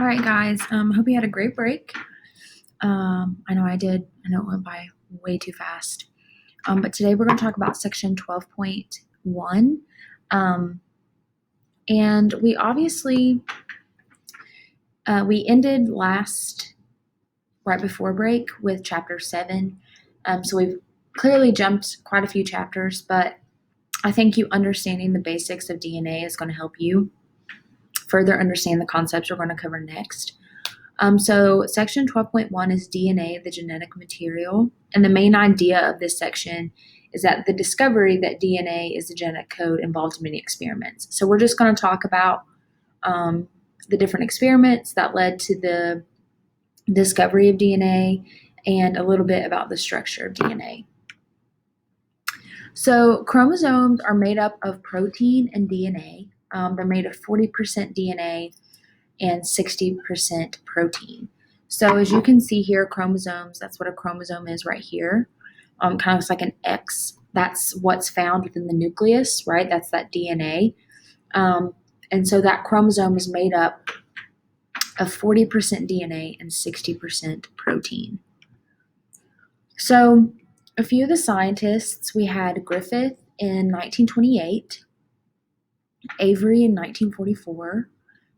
right, guys. Hope you had a great break. I know I did. I know it went by way too fast. But today we're going to talk about section 12.1. And we obviously, we ended right before break with chapter 7. So we've clearly jumped quite a few chapters, but I think you understanding the basics of DNA is going to help you further understand the concepts we're going to cover next. So section 12.1 is DNA, the genetic material. And the main idea of this section is that the discovery that DNA is the genetic code involved many experiments. So we're just going to talk about the different experiments that led to the discovery of DNA and a little bit about the structure of DNA. So chromosomes are made up of protein and DNA. They're made of 40% DNA and 60% protein. So as you can see here, chromosomes, that's what a chromosome is right here. Kind of looks like an X. That's what's found within the nucleus, right? That's that DNA. And so that chromosome is made up of 40% DNA and 60% protein. So a few of the scientists, we had Griffith in 1928, Avery in 1944,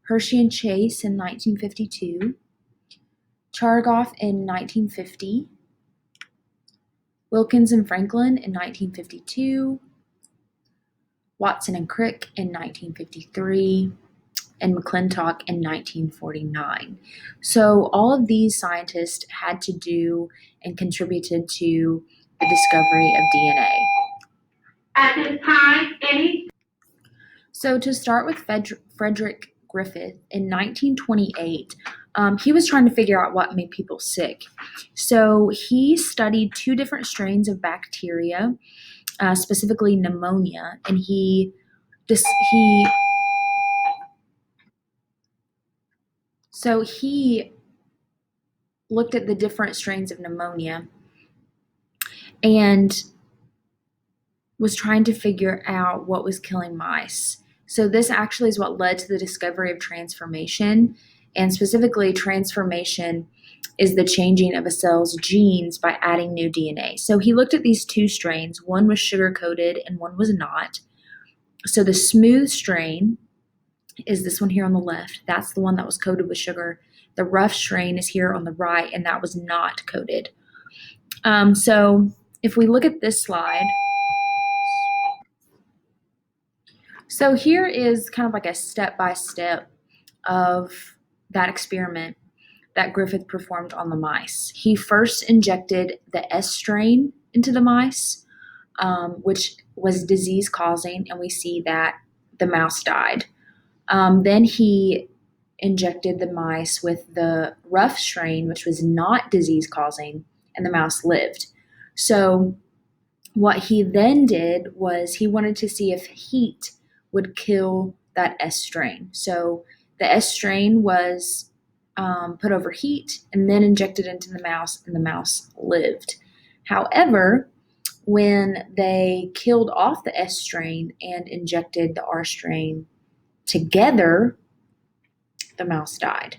Hershey and Chase in 1952, Chargaff in 1950, Wilkins and Franklin in 1952, Watson and Crick in 1953, and McClintock in 1949. So all of these scientists had to do and contributed to the discovery of DNA. At this time, So to start with Frederick Griffith in 1928, he was trying to figure out what made people sick. So he studied two different strains of bacteria, specifically pneumonia, and he looked at the different strains of pneumonia and was trying to figure out what was killing mice. So this actually is what led to the discovery of transformation, and specifically transformation is the changing of a cell's genes by adding new DNA. So he looked at these two strains. One was sugar-coated and one was not. So the smooth strain is this one here on the left. That's the one that was coated with sugar. The rough strain is here on the right, and that was not coated. So if we look at this slide, so here is kind of like a step-by-step of that experiment that Griffith performed on the mice. He first injected the S strain into the mice, which was disease-causing, and we see that the mouse died. Then he injected the mice with the rough strain, which was not disease-causing, and the mouse lived. So what he then did was he wanted to see if heat would kill that S strain. So the S strain was put over heat and then injected into the mouse, and the mouse lived. However, when they killed off the S strain and injected the R strain together, the mouse died.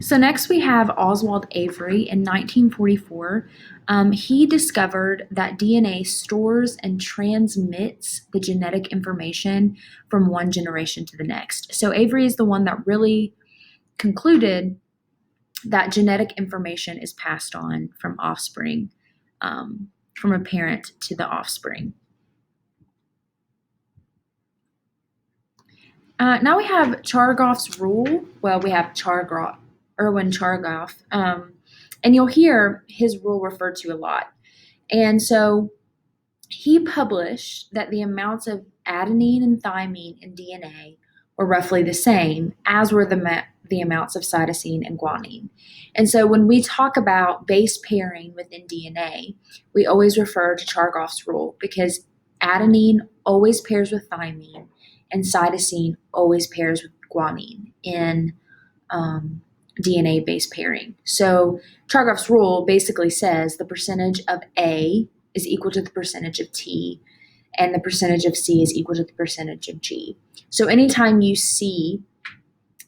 So next we have Oswald Avery in 1944. He discovered that DNA stores and transmits the genetic information from one generation to the next. So Avery is the one that really concluded that genetic information is passed on from offspring, from a parent to the offspring. Now we have Chargaff's rule. Well, we have Erwin Chargaff, and you'll hear his rule referred to a lot. And so he published that the amounts of adenine and thymine in DNA were roughly the same, as were the amounts of cytosine and guanine. And so when we talk about base pairing within DNA, we always refer to Chargaff's rule, because adenine always pairs with thymine and cytosine always pairs with guanine in DNA base pairing. So Chargaff's rule basically says the percentage of A is equal to the percentage of T, and the percentage of C is equal to the percentage of G. So anytime you see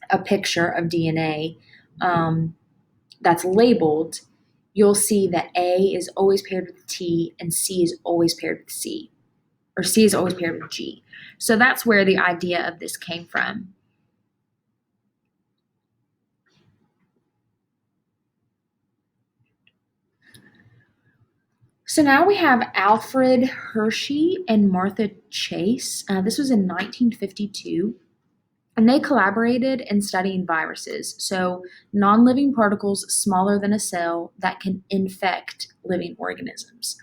a picture of DNA that's labeled, you'll see that A is always paired with T and C is always paired with C, or C is always paired with G. So that's where the idea of this came from. So now we have Alfred Hershey and Martha Chase. This was in 1952. And they collaborated in studying viruses, so non-living particles smaller than a cell that can infect living organisms.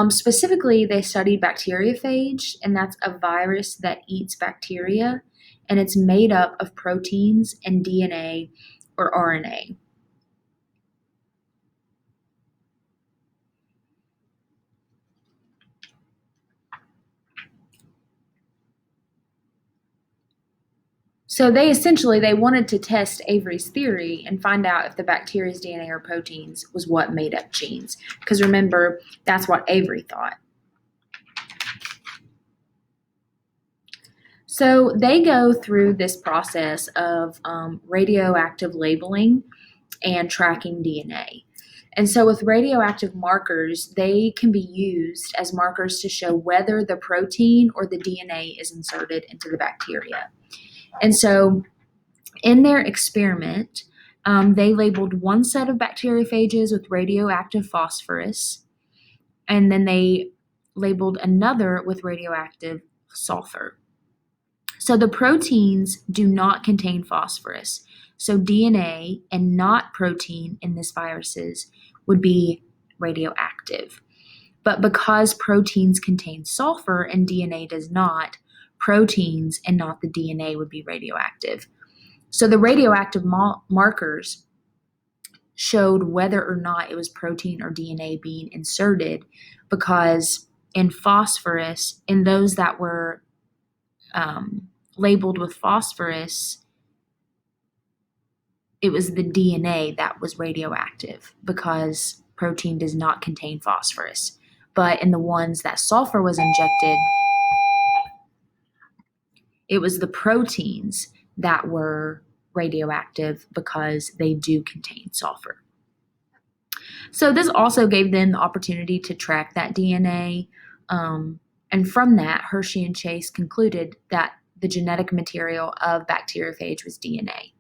Specifically, they studied bacteriophage, and that's a virus that eats bacteria, and it's made up of proteins and DNA or RNA. So they wanted to test Avery's theory and find out if the bacteria's DNA or proteins was what made up genes. Because remember, that's what Avery thought. So they go through this process of radioactive labeling and tracking DNA. And so with radioactive markers, they can be used as markers to show whether the protein or the DNA is inserted into the bacteria. And so in their experiment, they labeled one set of bacteriophages with radioactive phosphorus, and then they labeled another with radioactive sulfur. So the proteins do not contain phosphorus. So DNA and not protein in this viruses would be radioactive. But because proteins contain sulfur and DNA does not, proteins and not the DNA would be radioactive. So the radioactive markers showed whether or not it was protein or DNA being inserted, because in phosphorus, in those that were labeled with phosphorus, it was the DNA that was radioactive because protein does not contain phosphorus. But in the ones that sulfur was injected, it was the proteins that were radioactive because they do contain sulfur. So this also gave them the opportunity to track that DNA. And from that, Hershey and Chase concluded that the genetic material of bacteriophage was DNA.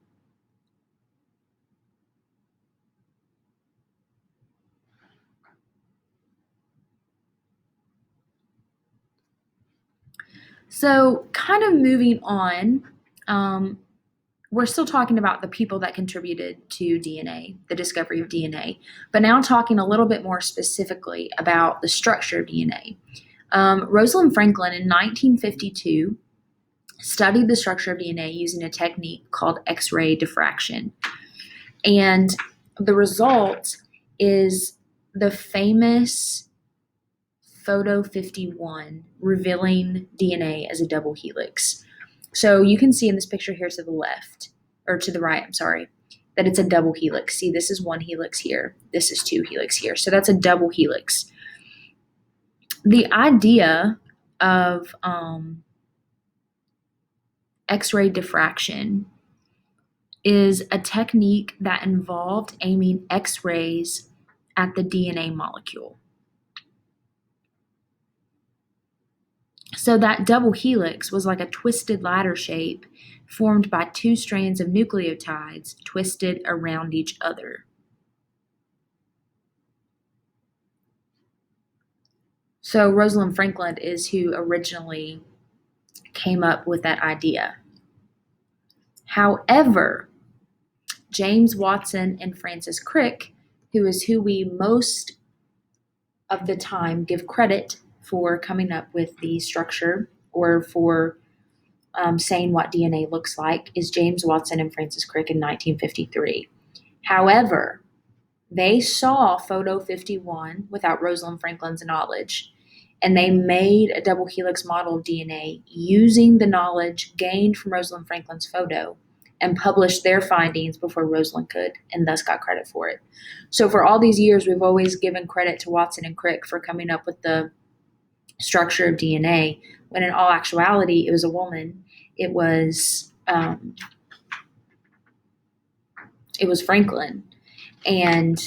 So kind of moving on, we're still talking about the people that contributed to DNA, the discovery of DNA, but now talking a little bit more specifically about the structure of DNA. Rosalind Franklin in 1952 studied the structure of DNA using a technique called X-ray diffraction. And the result is the famous photo 51 revealing DNA as a double helix. So you can see in this picture here to the left, or to the right, I'm sorry, that it's a double helix. See, this is one helix here. This is two helix here. So that's a double helix. The idea of X-ray diffraction is a technique that involved aiming X-rays at the DNA molecule. So that double helix was like a twisted ladder shape formed by two strands of nucleotides twisted around each other. So Rosalind Franklin is who originally came up with that idea. However, James Watson and Francis Crick, who is who we most of the time give credit for coming up with the structure or for saying what DNA looks like, is James Watson and Francis Crick in 1953. However, they saw photo 51 without Rosalind Franklin's knowledge, and they made a double helix model of DNA using the knowledge gained from Rosalind Franklin's photo and published their findings before Rosalind could, and thus got credit for it. So for all these years, we've always given credit to Watson and Crick for coming up with the structure of DNA, when in all actuality, it was a woman. It was Franklin, and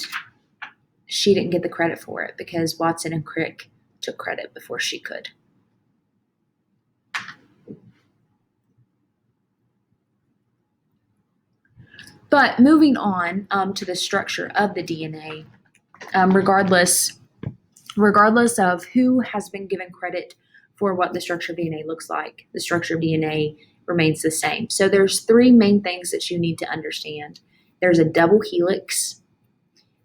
she didn't get the credit for it because Watson and Crick took credit before she could. But moving on to the structure of the DNA, regardless of who has been given credit for what the structure of DNA looks like, the structure of DNA remains the same. So there's three main things that you need to understand. There's a double helix,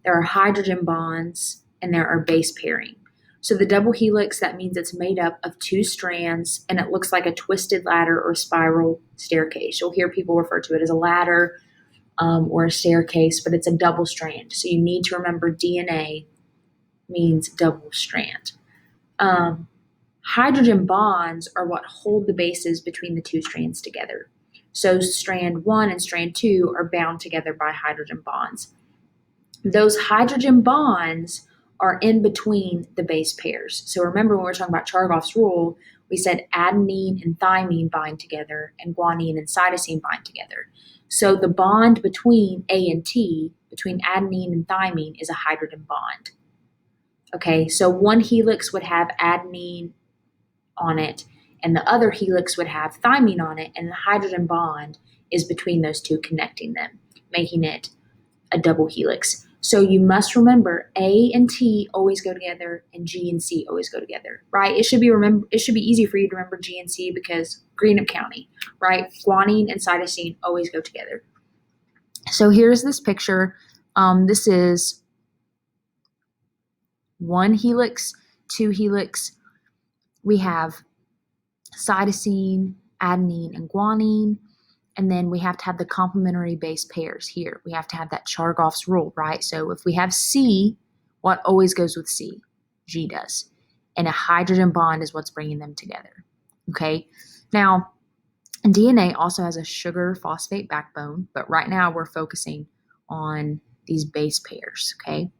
there are hydrogen bonds, and there are base pairing. So the double helix, that means it's made up of two strands, and it looks like a twisted ladder or spiral staircase. You'll hear people refer to it as a ladder or a staircase, but it's a double strand. So you need to remember DNA means double strand. Hydrogen bonds are what hold the bases between the two strands together. So strand 1 and strand 2 are bound together by hydrogen bonds. Those hydrogen bonds are in between the base pairs. So remember when we were talking about Chargaff's rule, we said adenine and thymine bind together and guanine and cytosine bind together. So the bond between A and T, between adenine and thymine, is a hydrogen bond. Okay, so one helix would have adenine on it, and the other helix would have thymine on it, and the hydrogen bond is between those two, connecting them, making it a double helix. So you must remember A and T always go together, and G and C always go together, right? It should be easy for you to remember G and C because Greenup County, right? Guanine and cytosine always go together. So here's this picture. This is one helix, two helix. We have cytosine, adenine, and guanine. And then we have to have the complementary base pairs here. We have to have that Chargaff's rule, right? So if we have C, what always goes with C? G does. And a hydrogen bond is what's bringing them together, okay? Now, DNA also has a sugar phosphate backbone, but right now we're focusing on these base pairs, okay?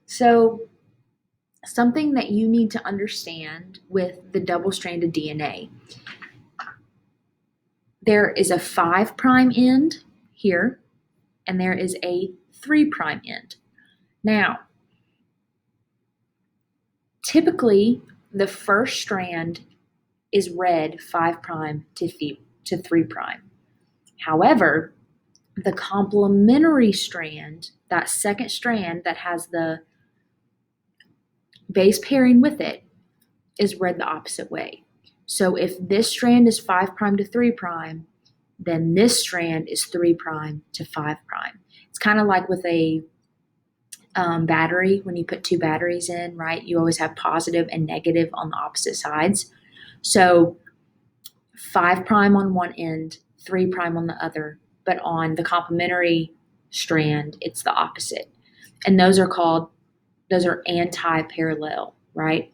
So something that you need to understand with the double-stranded DNA, there is a 5' end here, and there is a 3' end. Now, typically, the first strand is read 5' to 3'. However, the complementary strand, that second strand that has the base pairing with it, is read the opposite way. So if this strand is 5' to 3', then this strand is 3' to 5'. It's kind of like with a battery, when you put two batteries in, right? You always have positive and negative on the opposite sides. So 5' on one end, 3' on the other, but on the complementary strand, it's the opposite. And those are anti-parallel, right?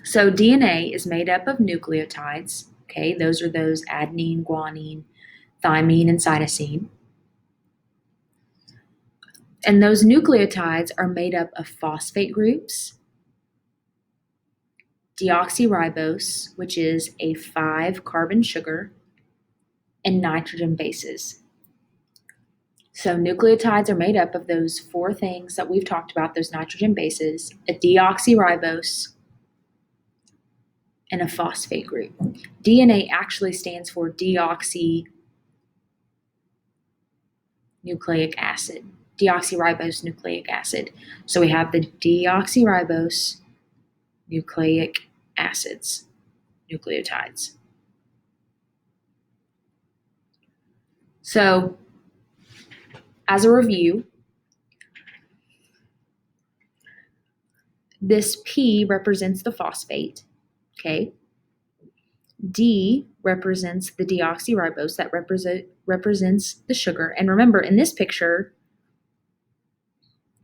So DNA is made up of nucleotides, okay? Those are those adenine, guanine, thymine, and cytosine. And those nucleotides are made up of phosphate groups, deoxyribose, which is a 5-carbon sugar, and nitrogen bases. So nucleotides are made up of those four things that we've talked about, those nitrogen bases, a deoxyribose, and a phosphate group. DNA actually stands for deoxynucleic acid, deoxyribose nucleic acid. So we have the deoxyribose nucleic acids, nucleotides. So as a review, this P represents the phosphate, okay? D represents the deoxyribose, that represents the sugar. And remember, in this picture,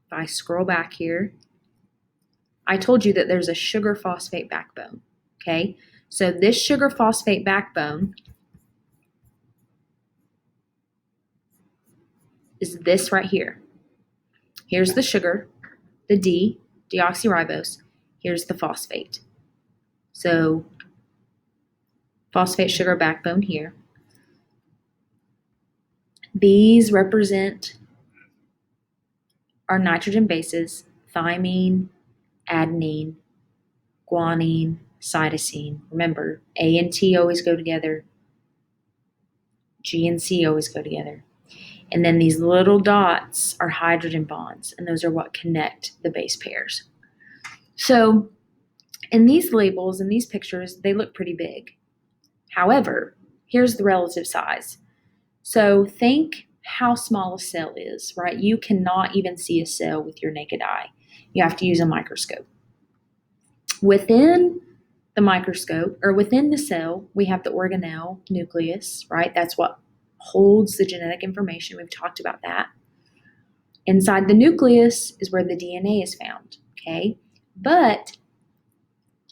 if I scroll back here, I told you that there's a sugar phosphate backbone, okay? So this sugar phosphate backbone is this right here. Here's the sugar, the D, deoxyribose. Here's the phosphate. So phosphate sugar backbone here. These represent our nitrogen bases: thymine, adenine, guanine, cytosine. Remember, A and T always go together. G and C always go together. And then these little dots are hydrogen bonds, and those are what connect the base pairs. So in these labels, in these pictures, they look pretty big. However, here's the relative size. So think how small a cell is, right? You cannot even see a cell with your naked eye. You have to use a microscope. Within the microscope, or within the cell, we have the organelle nucleus, right? That's what holds the genetic information. We've talked about that. Inside the nucleus is where the DNA is found, okay? But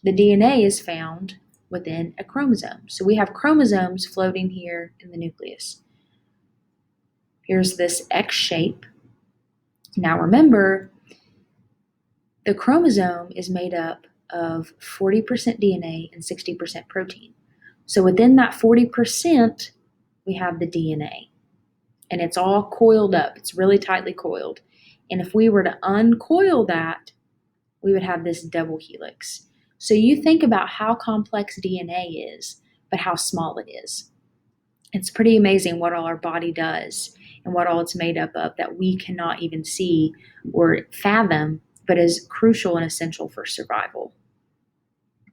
the DNA is found within a chromosome. So we have chromosomes floating here in the nucleus. Here's this X shape. Now remember, the chromosome is made up of 40% DNA and 60% protein. So within that 40%, we have the DNA. And it's all coiled up. It's really tightly coiled. And if we were to uncoil that, we would have this double helix. So you think about how complex DNA is, but how small it is. It's pretty amazing what all our body does and what all it's made up of that we cannot even see or fathom, but is crucial and essential for survival.